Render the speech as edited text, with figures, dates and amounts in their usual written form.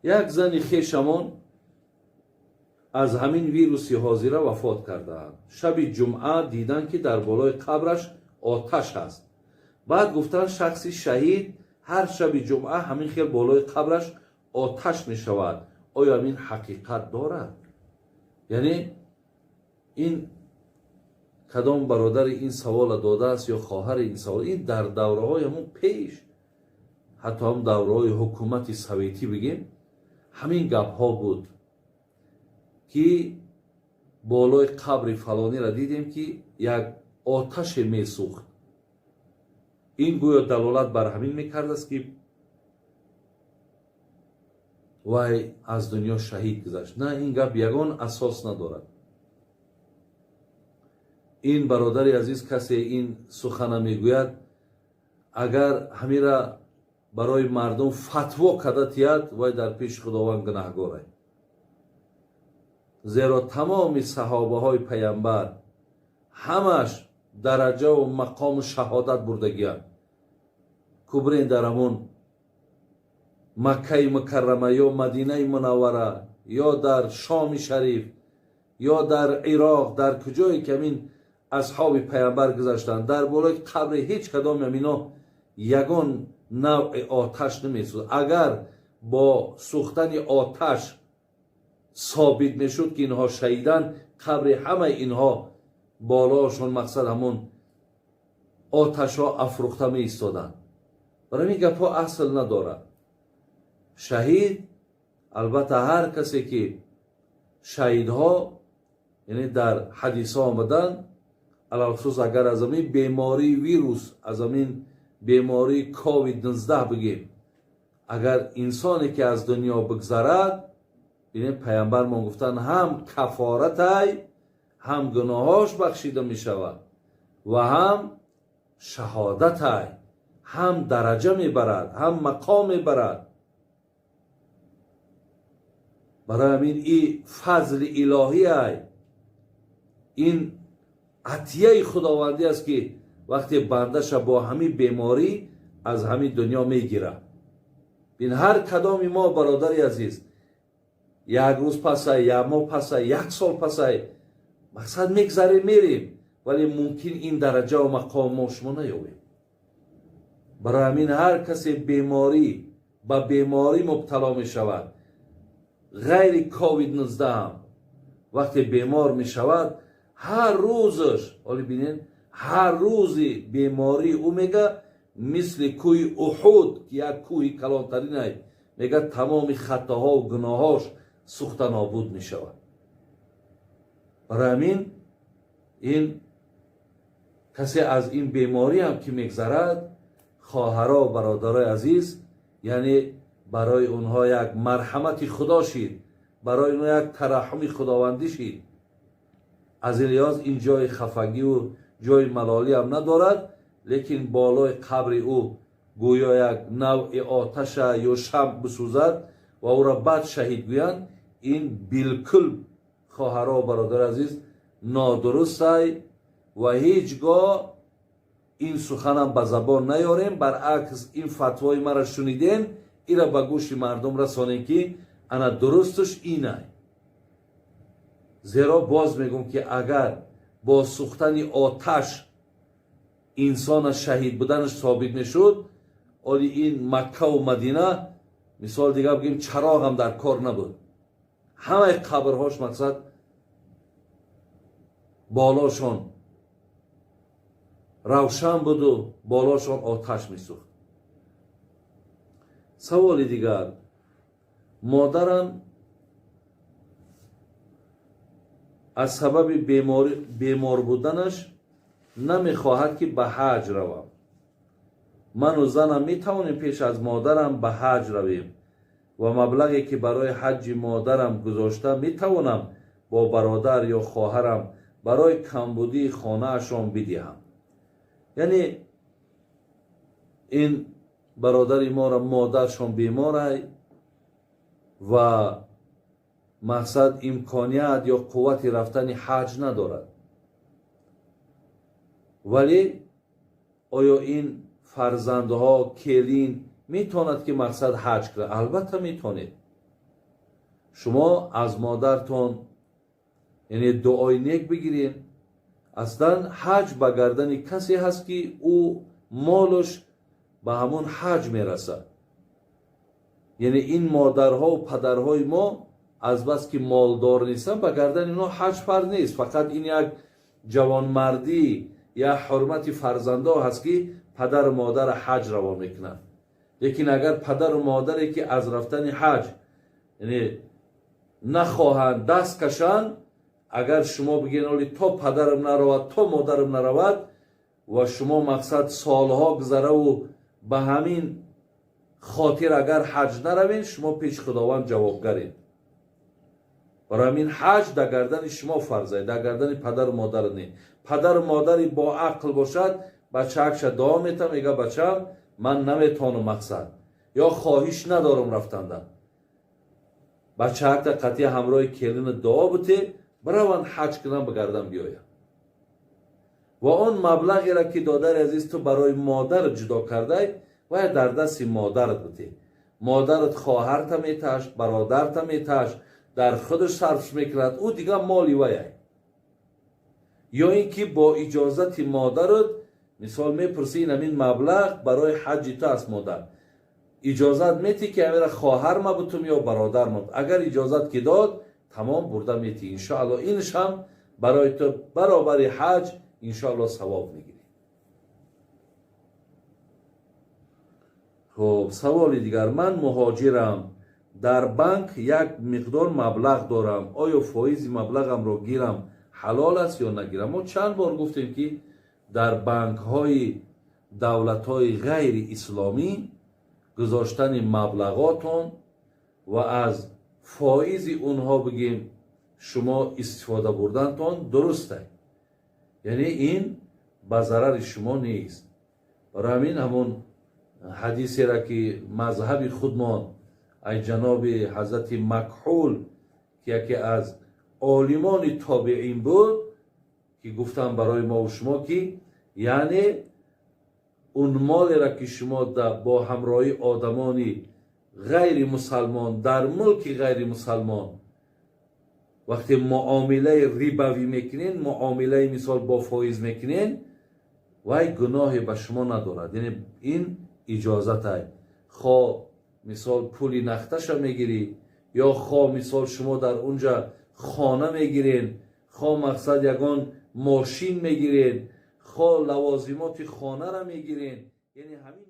یک زن خیشمان از همین ویروسی حاضره وفات کردند. شب جمعه دیدن که در بالای قبرش آتش هست. بعد گفتن شخصی شهید هر شب جمعه همین خیل بالای قبرش آتش می شود. آیا این حقیقت دارد؟ یعنی این کدام برادر این سوال داده است یا خواهر این سوال؟ این در دوره های همون پیش، حتی هم دوره های حکومت سویتی بگیم، همین گپ ها بود که بالای قبر فلانی را دیدیم که یک آتش می سوخت. این گویا دلالت بر همین میکرد است که وای از دنیا شهید گذشت. نه، این گپ یگان اساس ندارد. این برادر عزیز کسی این سخن میگوید، اگر همیرا برای مردم فتوا کده تید، وای در پیش خداوند گناهگار است. زیرا تمام صحابه های پیامبر همش درجه و مقام شهادت بردگیند. کبرین در همون مکه مکرمه یا مدینه منوره یا در شام شریف یا در عراق، در کجایی که همین اصحاب پیامبر گذشتند، در بالای قبر هیچ کدام همینا یگان نوع آتش نمیسوزد. اگر با سوختن آتش ثابت میشد که اینها شهیدن، قبر همه اینها بالاشون مقصد همون آتش ها افروخته می ایستادند. برای این گپ ها اصل ندارد. شهید البته هر کسی که شهیدها یعنی در حدیث ها آمدن، علاوه خصوص اگر از همین بیماری ویروس، از همین بیماری کووید 19 بگیم، اگر انسانی که از دنیا بگذرد، ببینید پیامبر ما گفتن هم کفارت ای، هم گناهاش بخشیده می شود و هم شهادت ای، هم درجه می برد، هم مقام می برد. برای همین این فضل الهی ای، این عطیه خداوندی است که وقتی بندش با همین بیماری از همین دنیا میگیره. این هر کدام ما برادری عزیز یک روز پسه، یک ماه پسه، یک سال پسه مقصد میگذره میریم، ولی ممکن این درجه و مقام ما شما نیابیم. برای همین هر کسی بیماری با بیماری مبتلا می شود، غیر کووید 19 هم وقتی بیمار می شود، هر روزش ولی بینین هر روزی بیماری او میگه مثل کوی احد که یک کوی کلانترین است، میگه تمام خطاها و گناهاش سوخته نابود می شود. برای همین این کسی از این بیماری هم که میگذرد، خواهرها و برادرای عزیز، یعنی برای اونها یک مرحمت خدا شید، برای اونها یک ترحم خداوندی شید. از الیاز این جای خفگی و جای ملالی هم ندارد، لیکن بالای قبر او گویا یک نوع آتش یا شمع بسوزد و او را بعد شهید گویند. این بالکل خواهرها و برادر عزیز نادرست است و هیچگاه این سخنم به زبان نیاریم. برعکس این فتوای مرا شنیدین، این را به گوش مردم رسانید که انا درستش اینه. زیرا باز میگم که اگر با سوختن آتش انسان شهید بودنش ثابت میشد، ولی این مکه و مدینه مثال دیگه بگیم چراغ هم در کار نبود، همه قبرهاش مقصد بالاشون روشن بود و بالاشون آتش میسوخت. سوال دیگر، مادرم از سبب بیمار بودنش نمیخواهد که به حج روم. من و زنم میتوانیم پیش از مادرم به حج رویم و مبلغی که برای حج مادرم گذاشته میتوانم با برادر یا خواهرم برای کمبودی خانه اشان بدهم. یعنی این برادر ما را مادرشان بیمار است و مقصد امکانیت یا قوت رفتن حج ندارد، ولی آیا این فرزندها کلین میتواند که مقصد حج کنه؟ البته میتواند. شما از مادرتون یعنی دعای نیک بگیرین. اصلا حج به گردن کسی هست که او مالش به همون حج میرسه. یعنی این مادرها و پدرهای ما از بس که مالدار نیستن به گردن اینا حج فرض نیست. فقط این یک جوانمردی یا حرمت فرزنده هست که پدر و مادر حج روان میکنن. لیکن اگر پدر و مادری که از رفتن حج یعنی نخواهند دست کشند، اگر شما بگین اولی تو پدرم نرود تو مادرم نرود و شما مقصد سالها گذره و به همین خاطر اگر حج نروین، شما پیش خداوند جوابگرین. برای همین حج در گردن شما فرضه، در گردن پدر و مادر نه. پدر و مادری با عقل باشد بچه اکش دعا میتم میگه بچم من نمیتونم مقصد یا خواهش ندارم رفتندن، بچه اکت قطعی همراه کلین دعا بوده بروان حج کنن بگردن بیاید. و آن مبلغی را که دادر عزیز تو برای مادر جدا کرده و در دست مادرت بوده. مادرت خواهرت میتاش، برادرت میتاش، در خودش صرف میکرد، او دیگه مالی ویه. یا اینکه با اجازت مادرت مثال میپرسی این مبلغ برای حج تو است مادر اجازت میتی که امیر خواهر ما بتم یا برادر ما، اگر اجازت که داد تمام برده میتی انشاءالله اینش هم برای تو برابر حج انشاءالله ثواب میگیری. خب سوال دیگر، من مهاجرم در بانک یک مقدار مبلغ دارم، آیا فایز مبلغم رو گیرم حلال است یا نگیرم؟ ما چند بار گفتیم که در بانک های دولت های غیر اسلامی گذاشتن مبلغاتون و از فایز اونها بگیم شما استفاده بردنتون درسته، یعنی این به ضرر شما نیست. برای همین همون حدیثی را که مذهب خودمان ای جناب حضرت مکحول که یکی از عالمان تابعین بود که گفتم برای ما و شما که یعنی اون مال را که شما با همراهی آدمانی غیر مسلمان در ملک غیر مسلمان وقتی معامله ریبوی میکنین، معامله مثال با فایز میکنین، وای گناهی به شما ندارد. یعنی این اجازت های خواه مثال پولی نختش میگیری یا خواه مثال شما در اونجا خانه میگیرین، خواه مقصد یگان ماشین میگیرین، خواه لوازمات خانه را میگیرین، یعنی همین